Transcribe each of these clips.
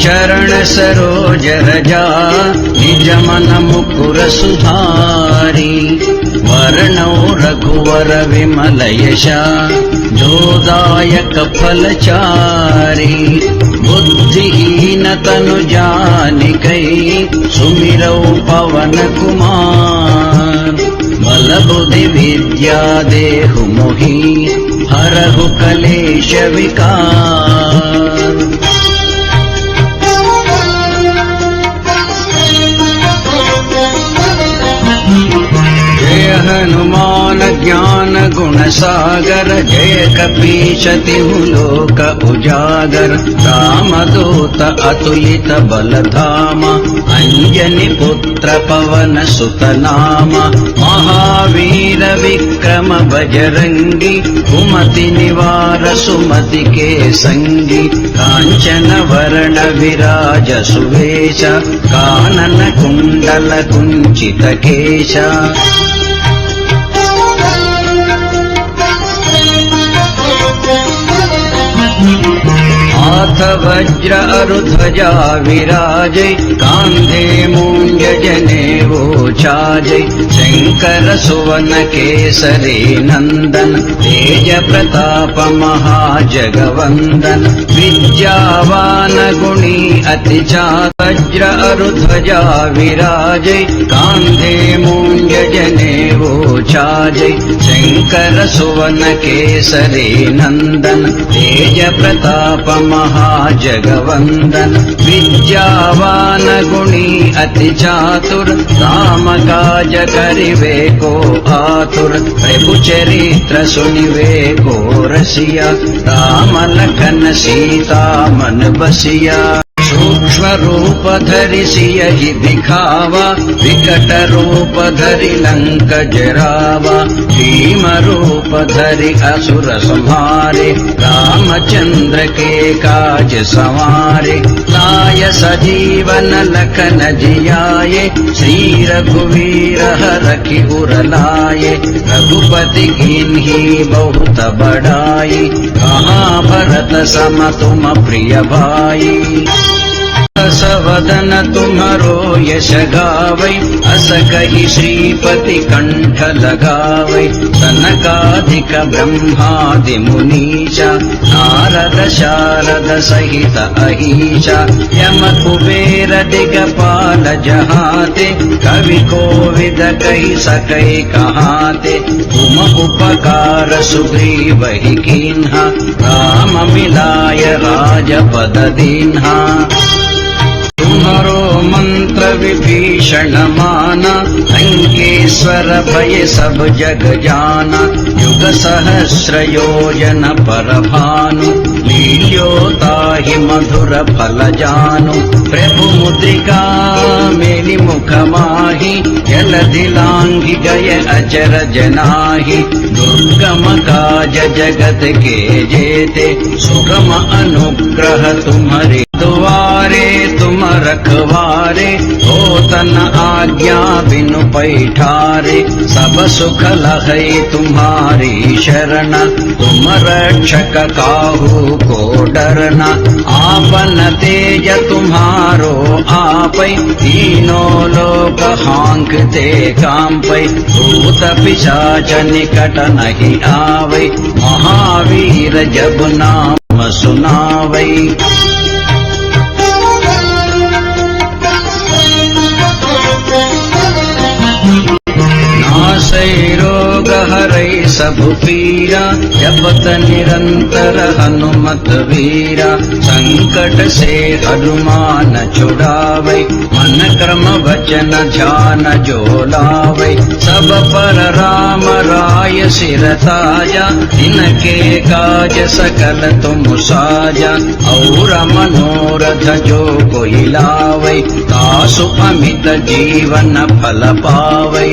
चरण सरोज रजा निज मन मुकुर सुधारी वर्णौ रघुवर विमल यशा जोदायक फलचारी बुद्धिहीन तनु जानिकै सुमिरौ पवन कुमार बल बुद्धि विद्या देहु मोहि हरहु कलेश विकार। जय हनुमान ज्ञान गुण सागर जय कपीश तिहु लोक उजागर रामदूत अतुलित बल धामा अंजनी पुत्र पवन सुत नामा महावीर विक्रम बजरंगी कुमति निवार सुमति के संगी कांचन वरण विराज सुवेश कानन कुंडल कुंचित केशा हाथ वज्र अरुध्वजा विराजै कांधे मूंज जनेऊ छाजै शंकर सुवन केसरी नंदन तेज प्रताप महाजगवंदन विद्यावान गुणी अति चातुर वज्र अरुध्वजा विराजै कांधे मूंज जनेऊ छाजै शंकर सुवन केसरी नंदन तेज प्रताप महाजगवंदन विद्यावान गुणी अति चातुर राम काज करिवे को आतुर प्रभु चरित्र सुनिवे को रसिया राम लखन सीता मन बसिया। सूक्ष्म रूप धरि सियहि दिखावा विकट रूप धरि लंक जरावा भीम रूप धरि असुर संहारे रामचंद्र के काज संवारे लाय सजीवन लखन जियाये श्री रघुवीर हरखि उर लाये रघुपति कीन्ही बहुत बड़ाई कहाँ भरत सम तुम प्रिय भाई सवदन तुम्हारो यश गावै अस कहि श्रीपति कंठ लगावै सनकादिक ब्रह्मादि मुनीशा नारद शारद सहित अहीशा यम कुबेर दिगपाल जहाते कवि कोविद कहि सकै कहाते तुम उपकार सुग्रीव ही कीन्हा राम मिलाय राजपद दीन्हा। तुम्हारो मंत्र विभीषण माना लंकेश्वर भय सब जग जाना युग सहस्र योजन पर भानु लील्योताहि मधुर फल जानु प्रभु मुद्रिका मेरी मुख माहि जलधि लांघि गय अचर जनाहि दुर्गम काज जगत के जेते सुगम अनुग्रह तुम्हारे द्वारे तुम रखवारे हो तन आज्ञा बिनु पैठारे सब सुख लहै तुम्हारी शरण तुम रक्षक काहू को डरना आपन तेज तुम्हारो आपै तीनों लोक हांकते कांपै भूत पिशाच निकट नहीं आवै महावीर जब नाम सुनावै। नासै रोग हरै सब पीरा जपत निरंतर हनुमत वीरा संकट से हनुमान छुड़ावै मन क्रम वचन ध्यान जो लावै सब पर राम राय सिर ताजा इनके काज सकल तुम साजा और मनोरथ जो कोई लावै तासु अमित जीवन फल पावै।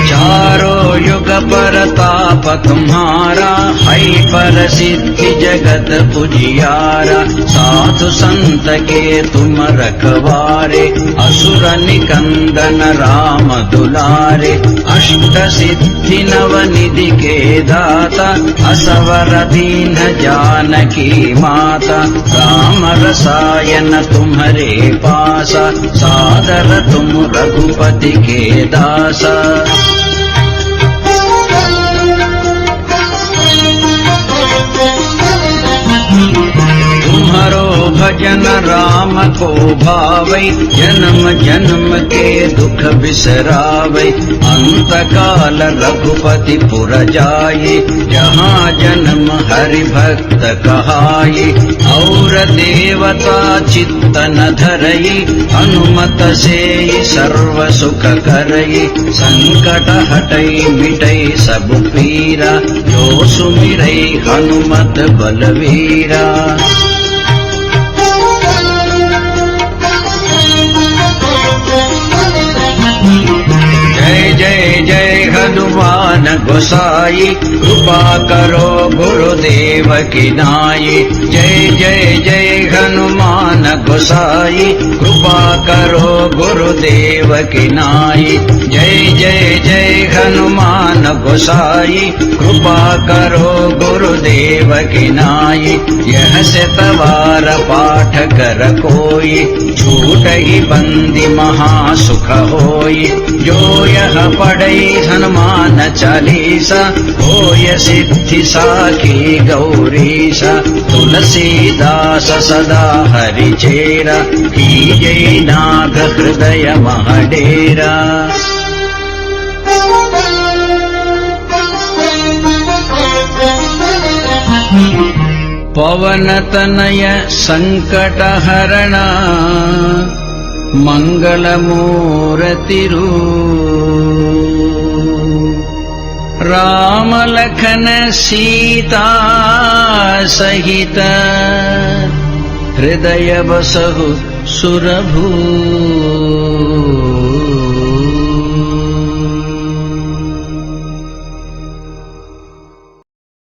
चारों युग परताप तुम्हारा, है पर सिद्धि जगत पुजियारा। साधु संत के तुम रखवारे, असुर निकंदन राम दुलारे। अष्ट सिद्धि नवनिधि के दाता, असवर दीन जानकी माता। राम रसायन तुम्हारे पासा, सादर तुम रघुपति के दासा। तुम्हारो भजन राम को भावै, जन्म जन्म के दुख बिसरावै। अंत काल रघुपति पुर जाये, जहाँ जन्म हरि भक्त कहाये। और देवता चित्त न धरई, हनुमत से सर्व सुख करई। संकट हटई मिटई सब पीरा, जो सुमिरई हनुमत बलवीरा। जय जय जय हनुमान गोसाई, कृपा करो गुरुदेव की नाई। जय जय जय हनुमान गोसाई, कृपा करो गुरुदेव की नाई। जय जय जय हनुमान गोसाई, कृपा करो गुरुदेव की नाई। यह शतवार पाठ कर कोई, छूट ही बंदी महासुख होई। जो यह पढ़ई हनुमान चालीसा, होय सिद्धि साखी गौरीसा। तुलसीदास सदा हरि चेरा, कीजै नाग हृदय महडेरा। पवन तनय संकट हरणा, मंगलमूर्तिरू। राम लखन सीता सहित, हृदय बसहु सुरभू।